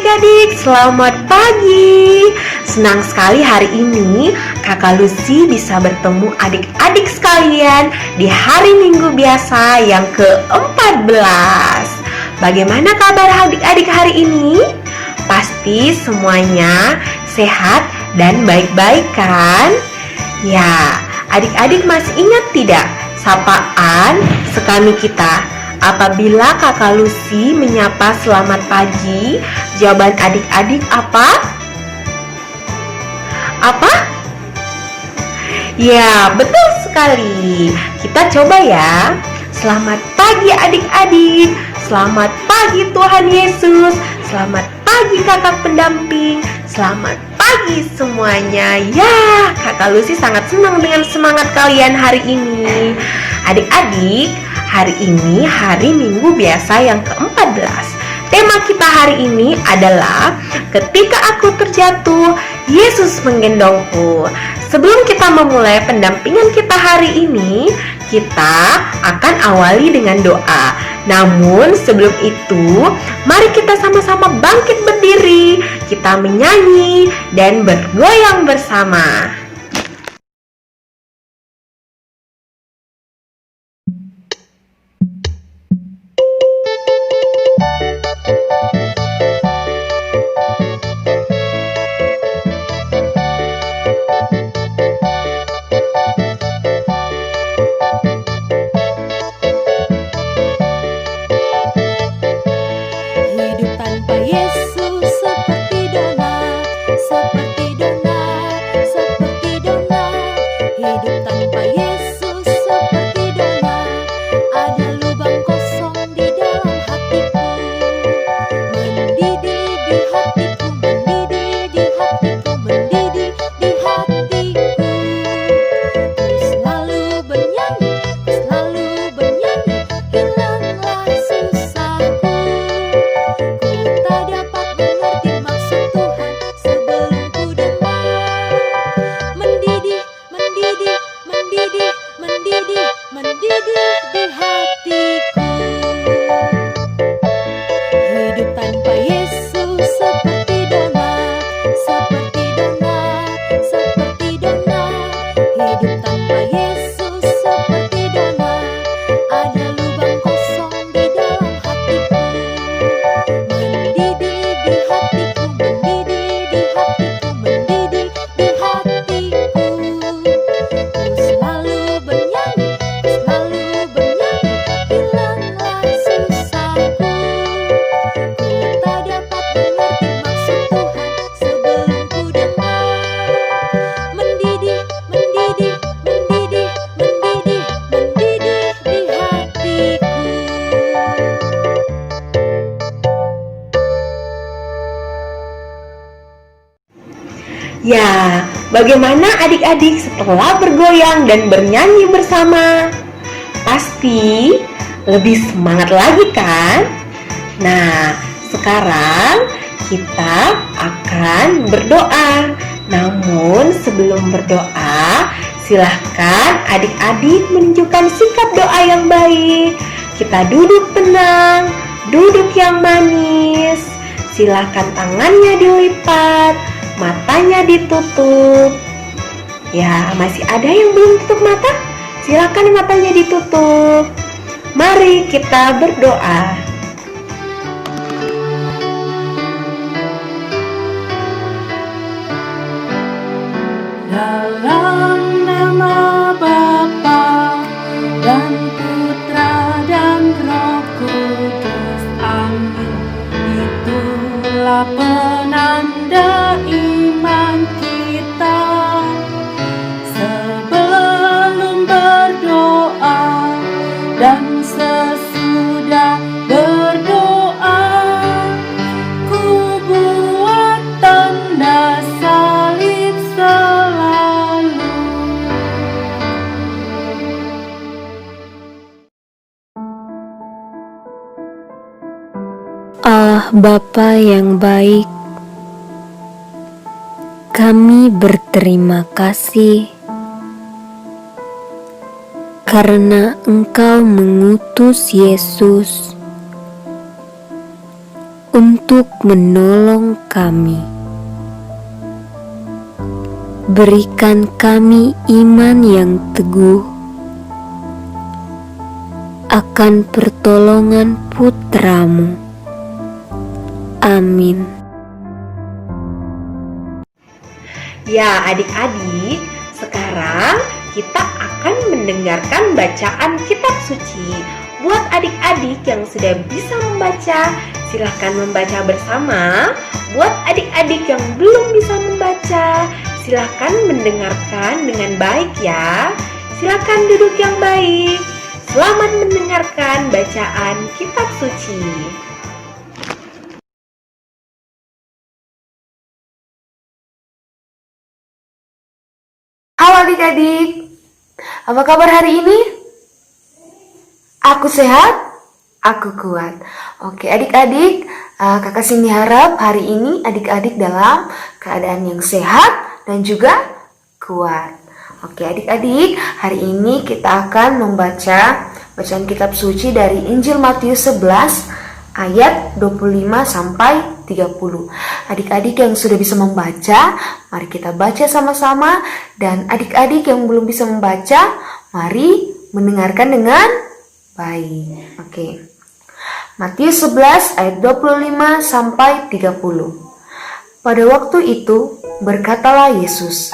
adik-adik, selamat pagi. Senang sekali hari ini Kakak Lucy bisa bertemu adik-adik sekalian di hari Minggu biasa yang ke-14. Bagaimana kabar adik-adik hari ini? Pasti semuanya sehat dan baik-baik kan? Ya, adik-adik masih ingat tidak sapaan sekami kita? Apabila Kakak Lucy menyapa selamat pagi, jawaban adik-adik apa? Apa? Ya, betul sekali. Kita coba ya. Selamat pagi adik-adik. Selamat pagi Tuhan Yesus. Selamat pagi kakak pendamping. Selamat pagi semuanya. Ya, Kakak Lucy sangat senang dengan semangat kalian hari ini. Adik-adik, hari ini hari Minggu biasa yang ke-14. Tema kita hari ini adalah ketika aku terjatuh, Yesus menggendongku. Sebelum kita memulai pendampingan kita hari ini, kita akan awali dengan doa. Namun sebelum itu, mari kita sama-sama bangkit berdiri, kita menyanyi dan bergoyang bersama. Ya, bagaimana adik-adik setelah bergoyang dan bernyanyi bersama? Pasti lebih semangat lagi kan? Nah, sekarang kita akan berdoa. Namun sebelum berdoa, silahkan adik-adik menunjukkan sikap doa yang baik. Kita duduk tenang, duduk yang manis. Silahkan tangannya dilipat, matanya ditutup. Ya, masih ada yang belum tutup mata? Silakan matanya ditutup. Mari kita berdoa. Dalam nama Bapa dan Putra dan Roh Kudus, amin. Itulah penanda iman kita. Sebelum berdoa dan sesudah berdoa, ku buat tanda salib selalu. Allah Bapa yang baik, kami berterima kasih karena Engkau mengutus Yesus untuk menolong kami. Berikan kami iman yang teguh akan pertolongan Putra-Mu. Amin. Ya adik-adik, sekarang kita akan mendengarkan bacaan kitab suci. Buat adik-adik yang sudah bisa membaca, silahkan membaca bersama. Buat adik-adik yang belum bisa membaca, silahkan mendengarkan dengan baik ya. Silahkan duduk yang baik. Selamat mendengarkan bacaan kitab suci. Halo adik-adik, apa kabar hari ini? Aku sehat, aku kuat. Oke adik-adik, kakak Cindy harap hari ini adik-adik dalam keadaan yang sehat dan juga kuat. Oke adik-adik, hari ini kita akan membaca bacaan kitab suci dari Injil Matius 11 ayat 25 sampai 30. Adik-adik yang sudah bisa membaca, mari kita baca sama-sama. Dan adik-adik yang belum bisa membaca, mari mendengarkan dengan baik. Oke. Matius 11 ayat 25 sampai 30. Pada waktu itu berkatalah Yesus,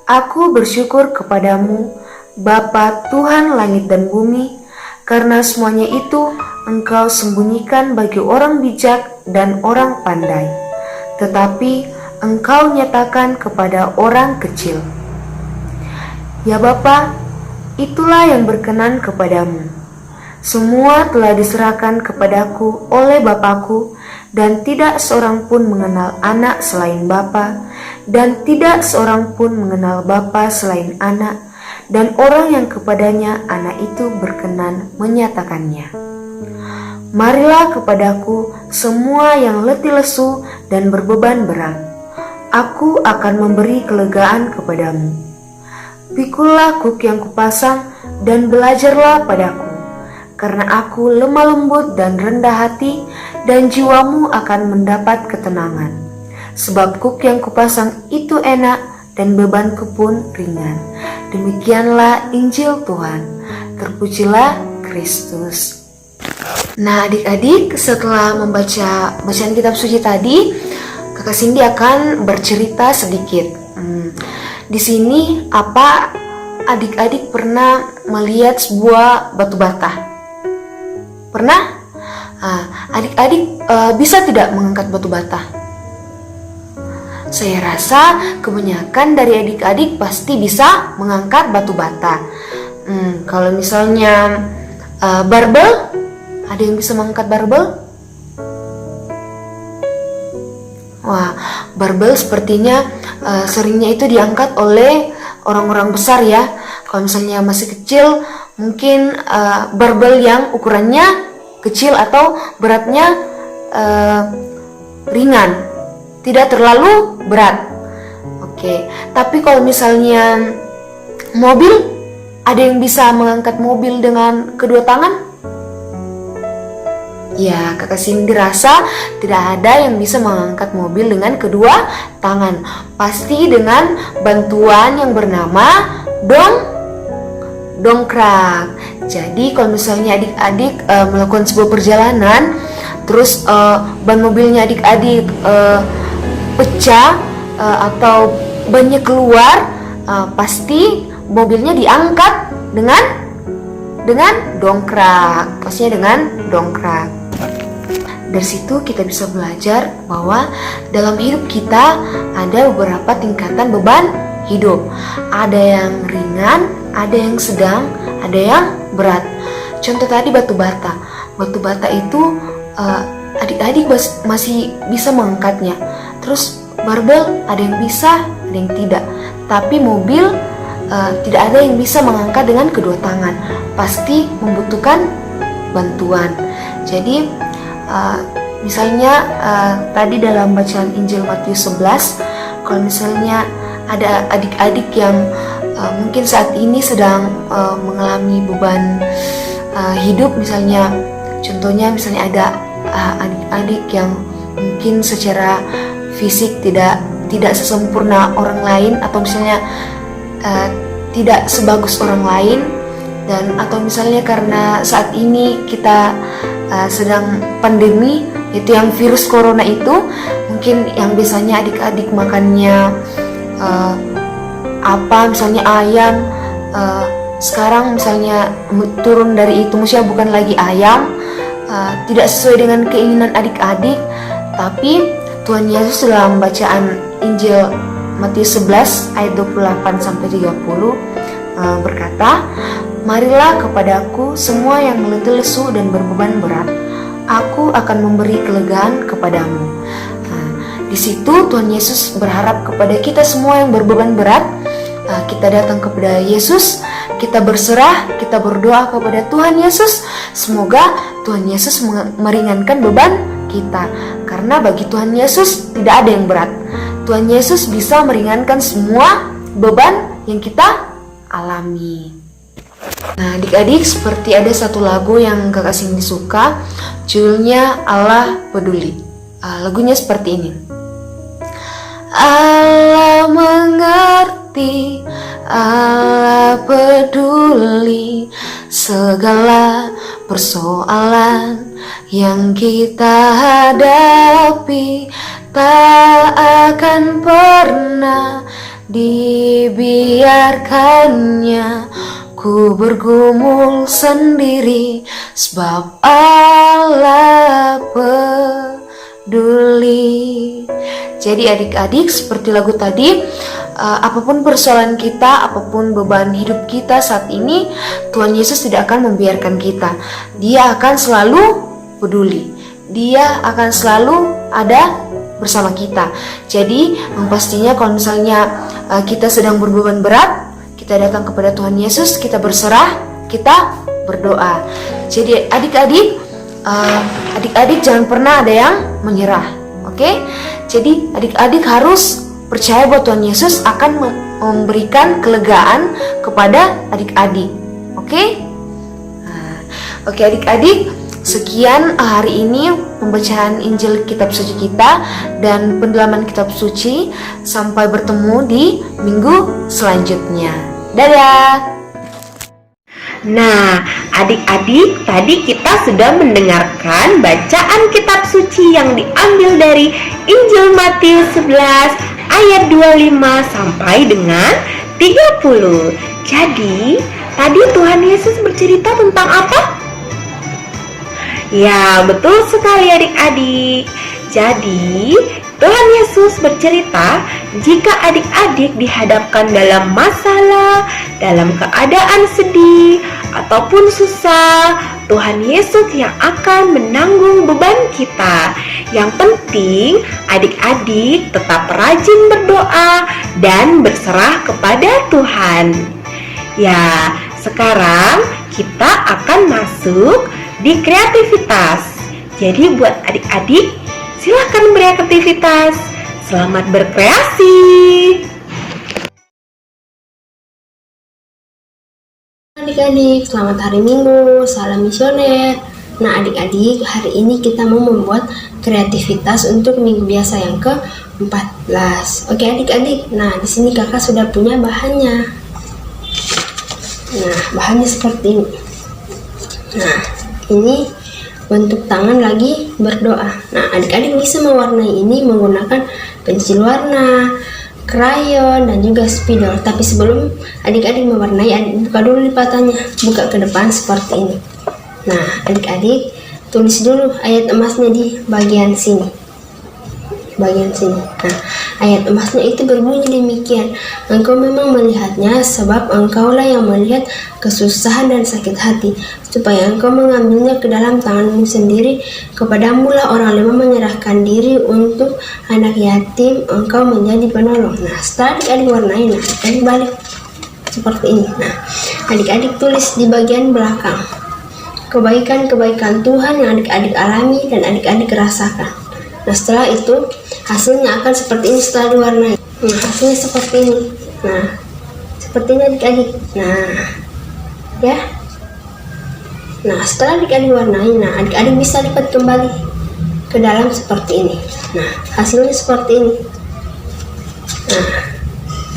"Aku bersyukur kepadamu, Bapa Tuhan langit dan bumi, karena semuanya itu Engkau sembunyikan bagi orang bijak dan orang pandai, tetapi Engkau nyatakan kepada orang kecil. Ya Bapa, itulah yang berkenan kepadamu. Semua telah diserahkan kepadaku oleh Bapakku, dan tidak seorang pun mengenal anak selain Bapa, dan tidak seorang pun mengenal Bapa selain anak, dan orang yang kepadanya anak itu berkenan menyatakannya. Marilah kepadaku semua yang letih lesu dan berbeban berat, aku akan memberi kelegaan kepadamu. Pikulah kuk yang kupasang dan belajarlah padaku, karena aku lemah lembut dan rendah hati, dan jiwamu akan mendapat ketenangan. Sebab kuk yang kupasang itu enak dan bebanku pun ringan." Demikianlah Injil Tuhan. Terpujilah Kristus. Nah adik-adik, setelah membaca bacaan kitab suci tadi, kakak Cindy akan bercerita sedikit. Di sini apa adik-adik pernah melihat sebuah batu bata? Pernah? Adik-adik bisa tidak mengangkat batu bata? Saya rasa kebanyakan dari adik-adik pasti bisa mengangkat batu bata. Kalau misalnya barbel, ada yang bisa mengangkat barbel? Wah, barbel sepertinya seringnya itu diangkat oleh orang-orang besar ya. Kalau misalnya masih kecil, mungkin barbel yang ukurannya kecil atau beratnya ringan, tidak terlalu berat. Oke, tapi kalau misalnya mobil, ada yang bisa mengangkat mobil dengan kedua tangan? Ya, kakak Cindy rasa tidak ada yang bisa mengangkat mobil dengan kedua tangan. Pasti dengan bantuan yang bernama dongkrak. Jadi kalau misalnya adik-adik melakukan sebuah perjalanan, terus ban mobilnya adik-adik pecah atau bannya keluar, pasti mobilnya diangkat dengan dongkrak. Pastinya dengan dongkrak. Dari situ kita bisa belajar bahwa dalam hidup kita ada beberapa tingkatan beban hidup. Ada yang ringan, ada yang sedang, ada yang berat. Contoh tadi batu bata. Batu bata itu adik-adik masih bisa mengangkatnya. Terus barbel ada yang bisa, ada yang tidak. Tapi mobil tidak ada yang bisa mengangkat dengan kedua tangan. Pasti membutuhkan bantuan. Jadi misalnya tadi dalam bacaan Injil Matius 11, kalau misalnya ada adik-adik yang mungkin saat ini sedang mengalami beban hidup, misalnya contohnya misalnya ada adik-adik yang mungkin secara fisik tidak sesempurna orang lain, atau misalnya tidak sebagus orang lain, dan atau misalnya karena saat ini kita sedang pandemi, itu yang virus corona itu, mungkin yang biasanya adik-adik makannya misalnya ayam, sekarang misalnya turun dari itu, maksudnya bukan lagi ayam, tidak sesuai dengan keinginan adik-adik. Tapi Tuhan Yesus dalam bacaan Injil Matius 11 ayat 28-30 berkata, "Marilah kepadaku semua yang letih lesu dan berbeban berat, aku akan memberi kelegaan kepadamu." Di situ Tuhan Yesus berharap kepada kita semua yang berbeban berat, kita datang kepada Yesus, kita berserah, kita berdoa kepada Tuhan Yesus. Semoga Tuhan Yesus meringankan beban kita, karena bagi Tuhan Yesus tidak ada yang berat. Tuhan Yesus bisa meringankan semua beban yang kita alami. Nah, adik-adik, seperti ada satu lagu yang kakak Cindy suka, judulnya Allah Peduli. Lagunya seperti ini. Allah mengerti, Allah peduli segala persoalan yang kita hadapi, tak akan pernah dibiarkannya ku bergumul sendiri, sebab Allah peduli. Jadi adik-adik, seperti lagu tadi, apapun persoalan kita, apapun beban hidup kita saat ini, Tuhan Yesus tidak akan membiarkan kita. Dia akan selalu peduli. Dia akan selalu ada bersama kita. Jadi yang pastinya kalau misalnya kita sedang berbeban berat, kita datang kepada Tuhan Yesus, kita berserah, kita berdoa. Jadi adik-adik jangan pernah ada yang menyerah. Oke? Jadi adik-adik harus percaya bahwa Tuhan Yesus akan memberikan kelegaan kepada adik-adik. Oke? Oke adik-adik, sekian hari ini pembacaan Injil Kitab Suci kita dan pendalaman Kitab Suci. Sampai bertemu di minggu selanjutnya. Dadah! Nah, adik-adik, tadi kita sudah mendengarkan bacaan kitab suci yang diambil dari Injil Matius 11 ayat 25 sampai dengan 30. Jadi, tadi Tuhan Yesus bercerita tentang apa? Ya, betul sekali adik-adik. Jadi, Tuhan Yesus bercerita jika adik-adik dihadapkan dalam masalah, dalam keadaan sedih, ataupun susah, Tuhan Yesus yang akan menanggung beban kita. Yang penting, adik-adik tetap rajin berdoa dan berserah kepada Tuhan. Ya, sekarang kita akan masuk di kreativitas. Jadi buat adik-adik, silahkan beraktivitas. Selamat berkreasi. Adik-adik, selamat hari Minggu, salam misioner. Nah adik-adik, hari ini kita mau membuat kreativitas untuk minggu biasa yang ke-14. Oke adik-adik, nah di sini kakak sudah punya bahannya. Nah bahannya seperti ini. Nah ini bentuk tangan lagi berdoa. Nah adik-adik bisa mewarnai ini menggunakan pensil warna, krayon, dan juga spidol. Tapi sebelum adik-adik mewarnai, adik buka dulu lipatannya, buka ke depan seperti ini. Nah adik-adik tulis dulu ayat emasnya di bagian sini, Nah ayat emasnya itu berbunyi demikian: engkau memang melihatnya, sebab engkaulah yang melihat kesusahan dan sakit hati, supaya engkau mengambilnya ke dalam tanganmu sendiri. Kepadamulah orang lemah menyerahkan diri, untuk anak yatim engkau menjadi penolong. Nah setelah adik-adik warnai, nah adik balik seperti ini. Nah adik-adik tulis di bagian belakang kebaikan-kebaikan Tuhan yang adik-adik alami dan adik-adik rasakan. Nah setelah itu hasilnya akan seperti ini setelah diwarnai. Nah hasilnya seperti ini. Nah seperti ini adik-adik. Nah ya. Nah setelah adik-adik warnai, nah adik-adik bisa lipat kembali. ke dalam seperti ini. Nah, hasilnya seperti ini. Nah,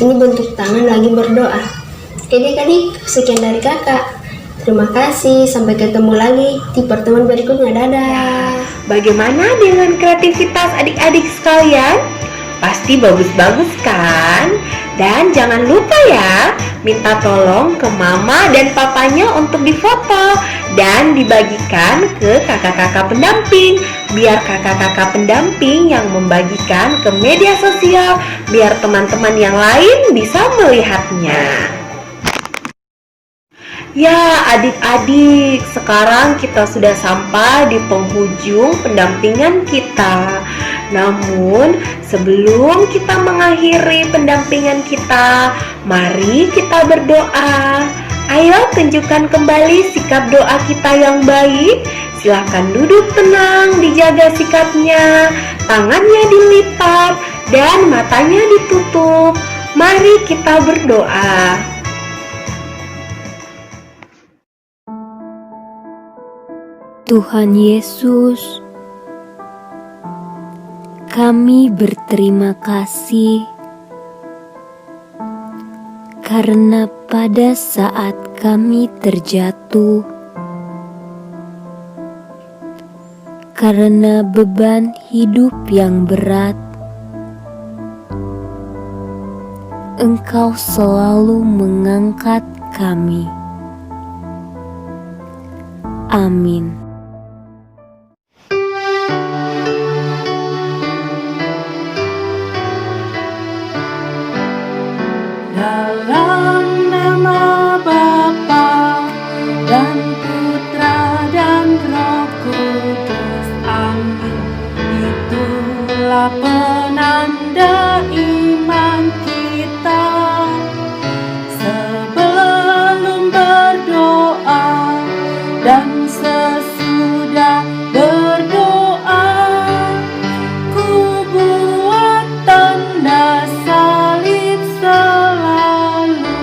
ini bentuk tangan lagi berdoa. Oke adik-adik, sekian dari kakak. Terima kasih, sampai ketemu lagi di pertemuan berikutnya. Dadah. Bagaimana dengan kreativitas adik-adik sekalian? Pasti bagus-bagus kan? Dan jangan lupa ya, minta tolong ke mama dan papanya untuk difoto dan dibagikan ke kakak-kakak pendamping. Biar kakak-kakak pendamping yang membagikan ke media sosial, biar teman-teman yang lain bisa melihatnya. Ya adik-adik, sekarang kita sudah sampai di penghujung pendampingan kita. Namun sebelum kita mengakhiri pendampingan kita, mari kita berdoa. Ayo tunjukkan kembali sikap doa kita yang baik. Silahkan duduk tenang, dijaga sikapnya, tangannya dilipat dan matanya ditutup. Mari kita berdoa. Tuhan Yesus, kami berterima kasih karena pada saat kami terjatuh, karena beban hidup yang berat, Engkau selalu mengangkat kami. Amin. Dalam nama Bapa dan Putra dan Roh Kudus, amin. Itulah penanda iman kita. Sebelum berdoa dan sesudah berdoa, ku buat tanda salib selalu.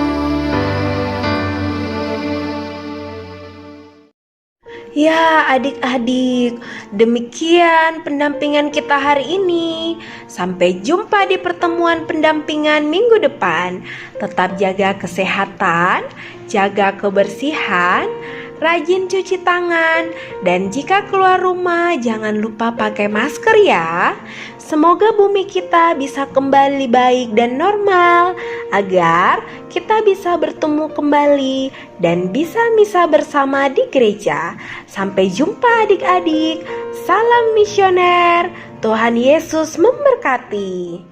Ya adik-adik, demikian pendampingan kita hari ini. Sampai jumpa di pertemuan pendampingan minggu depan. Tetap jaga kesehatan, jaga kebersihan, rajin cuci tangan, dan jika keluar rumah jangan lupa pakai masker ya. Semoga bumi kita bisa kembali baik dan normal, agar kita bisa bertemu kembali dan bisa misa bersama di gereja. Sampai jumpa adik-adik. Salam misioner. Tuhan Yesus memberkati.